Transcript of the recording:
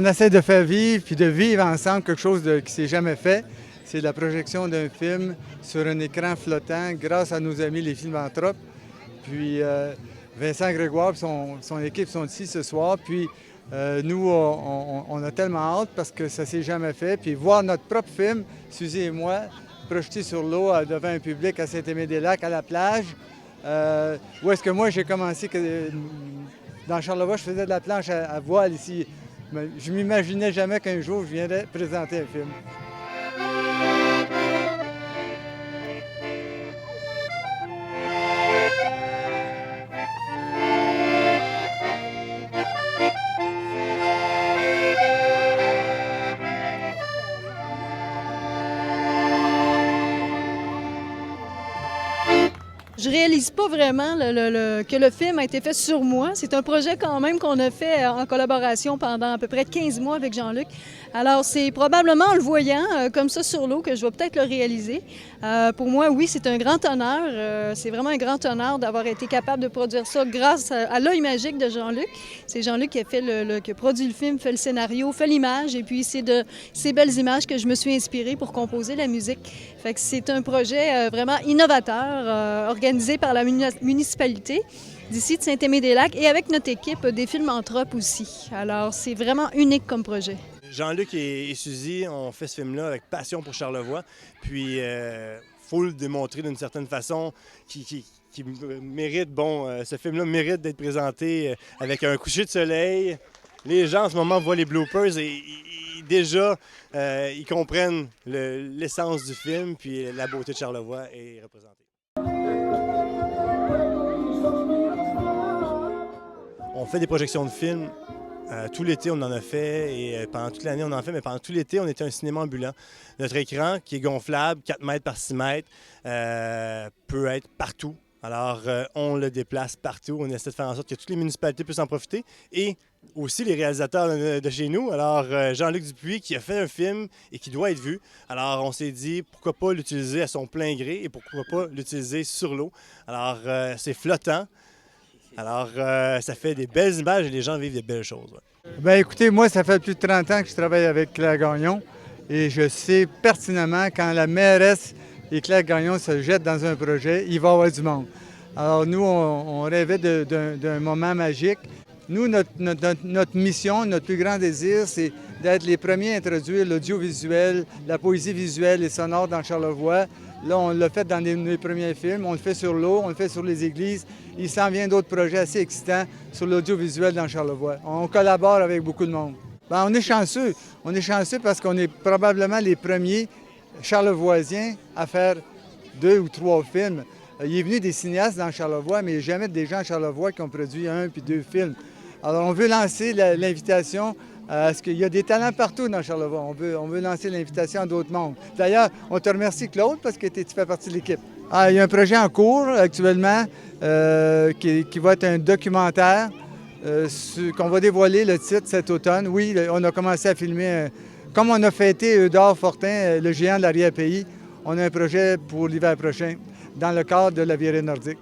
essaie de faire vivre puis de vivre ensemble quelque chose qui ne s'est jamais fait. C'est la projection d'un film sur un écran flottant grâce à nos amis les Filmanthropes. Puis Vincent Grégoire et son équipe sont ici ce soir. Puis nous, on a tellement hâte parce que ça ne s'est jamais fait. Puis voir notre propre film, Suzy et moi, projeté sur l'eau devant un public à Saint-Aimé-des-Lacs, à la plage. Où est-ce que moi, j'ai commencé dans Charlevoix, je faisais de la planche à voile ici. Mais je m'imaginais jamais qu'un jour, je viendrais présenter un film. Je réalise pas vraiment que le film a été fait sur moi. C'est un projet quand même qu'on a fait en collaboration pendant à peu près 15 mois avec Jean-Luc. Alors c'est probablement en le voyant comme ça sur l'eau que je vais peut-être le réaliser. Pour moi, oui, c'est un grand honneur. C'est vraiment un grand honneur d'avoir été capable de produire ça grâce à l'œil magique de Jean-Luc. C'est Jean-Luc qui a produit le film, fait le scénario, fait l'image. Et puis c'est de ces belles images que je me suis inspirée pour composer la musique. Fait que c'est un projet vraiment innovateur, organisé par la municipalité d'ici de Saint-Aimé-des-Lacs et avec notre équipe des Filmanthropes aussi. Alors, c'est vraiment unique comme projet. Jean-Luc et Suzy ont fait ce film-là avec passion pour Charlevoix. Puis, faut le démontrer d'une certaine façon qui mérite, ce film-là mérite d'être présenté avec un coucher de soleil. Les gens en ce moment voient les bloopers et déjà, ils comprennent l'essence du film, puis la beauté de Charlevoix est représentée. On fait des projections de films. Tout l'été, on en a fait et pendant toute l'année, on en fait, mais pendant tout l'été, on était un cinéma ambulant. Notre écran, qui est gonflable, 4 mètres par 6 mètres, peut être partout. Alors, on le déplace partout. On essaie de faire en sorte que toutes les municipalités puissent en profiter et aussi les réalisateurs de chez nous. Alors, Jean-Luc Dupuis qui a fait un film et qui doit être vu. Alors, on s'est dit pourquoi pas l'utiliser à son plein gré et pourquoi pas l'utiliser sur l'eau. Alors, c'est flottant. Alors, ça fait des belles images et les gens vivent des belles choses. Ouais. Bien, écoutez, moi, ça fait plus de 30 ans que je travaille avec Claire Gagnon et je sais pertinemment quand la mairesse et Claire Gagnon se jettent dans un projet, il va y avoir du monde. Alors, nous, on rêvait d'un moment magique. Nous, notre mission, notre plus grand désir, c'est d'être les premiers à introduire l'audiovisuel, la poésie visuelle et sonore dans Charlevoix. Là, on l'a fait dans les premiers films, on le fait sur l'eau, on le fait sur les églises. Il s'en vient d'autres projets assez excitants sur l'audiovisuel dans Charlevoix. On collabore avec beaucoup de monde. Bien, on est chanceux. On est chanceux parce qu'on est probablement les premiers charlevoisiens à faire 2 ou 3 films. Il est venu des cinéastes dans Charlevoix, mais jamais des gens à Charlevoix qui ont produit 1 puis 2 films. Alors, on veut lancer l'invitation à ce qu'il y a des talents partout dans Charlevoix. On veut lancer l'invitation à d'autres mondes. D'ailleurs, on te remercie, Claude, parce que tu fais partie de l'équipe. Il y a un projet en cours actuellement qui va être un documentaire qu'on va dévoiler le titre cet automne. Oui, on a commencé à filmer, comme on a fêté Eudore Fortin, le géant de l'arrière-pays, on a un projet pour l'hiver prochain dans le cadre de la virée nordique.